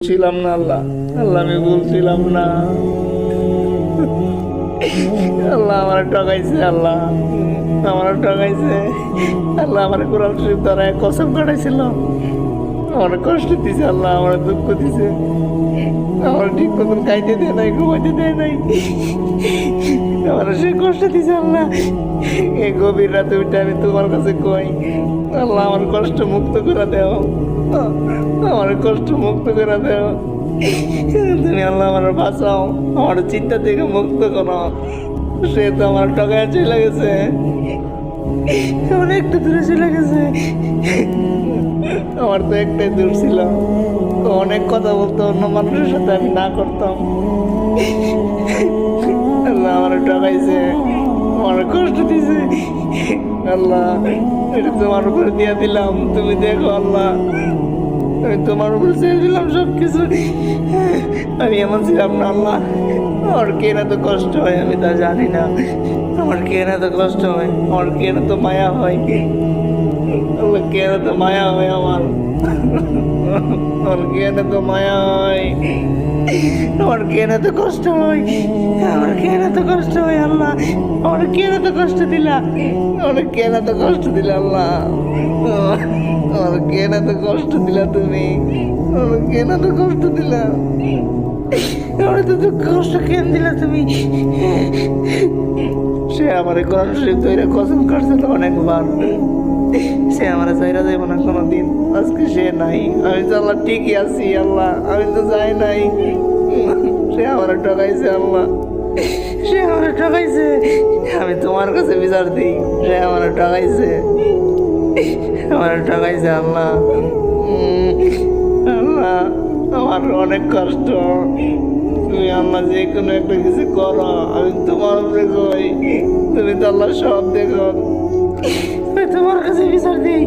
ছিলাম না আল্লাহ, আল্লাহ আমি বলছিলাম না। আল্লাহ আমার ঠকাইছে, আল্লাহ আমার ঠকাইছে। আল্লাহ আমার কোরআন শরীফ দ্বারা কসম কাটাইছিল, আমার কষ্ট দিছে, আল্লাহ আমার দুঃখ দিছে, আমার ঠিক মতন খাইতে দেয় নাই, ঘুমাইতে দেয় নাই, আমার সে কষ্ট দিছে। আল্লাহ এই গভীর রাতে উঠে আমি তোমার কাছে কই, আল্লাহ আমার কষ্ট মুক্ত করে দেও, আমার কষ্ট মুক্ত করে দেও তুমি। আল্লাহ আমার বাঁচাও, আমার চিন্তা থেকে মুক্ত করো। সে তো আমার টাকায় চলে গেছে, অনেকটা দূরে চলে গেছে। আমার তো একটাই দূর ছিল, তো অনেক কথা বলতো, অন্য মানুষের সাথে আমি না করতাম। আল্লাহ আমার ঠকাইছে, আমার কষ্ট দিছে। আল্লাহ এটা তোমার উপরে দিয়ে দিলাম, তুমি দেখো আল্লাহ, আমি তোমার উপর ছেড়ে দিলাম সবকিছু। আমি এমন ছিলাম না আল্লাহ, আমার কেন এত কষ্ট হয় আমি তা জানি না, আমার কেন এত কষ্ট হয়, আমার কেন এত মায়া হয়, আমার কেন এত মায়া হয়, আমার কেন এত মায়া হয়, আমার কেন এত কষ্ট হয়, আমার কেন এত কষ্ট হয়। আল্লাহ আমার কেন এত কষ্ট দিলা, আমার কেন এত কষ্ট দিলা আল্লাহ, আমার কেন এত কষ্ট দিলা তুমি, আমার কেন এত কষ্ট দিলা, আমার তো কষ্ট কেন দিলা তুমি। সে আমার কোরআন শরীফ তৈরি কসম কাটছিল অনেকবার, সে আমার চাইরা যাইব না কোনোদিন। আজকে সে নাই, আমি তো আল্লাহ ঠিকই আছি, আল্লাহ আমি তো যাই নাই। সে আমার ঠকাইছে আল্লাহ, সে আমার ঠকাইছে, আমি তোমার কাছে বিচার দিই। সে আমার ঠকাইছে, আমার ঠকাইছে আল্লাহ। আল্লাহ আমার অনেক কষ্ট, তুমি আল্লাহ যে কোনো একটা কিছু করো, আমি তোমার উপরে কই, তুমি তো আল্লাহ সব দেখো, আমি তোমার কাছে বিচার দিই।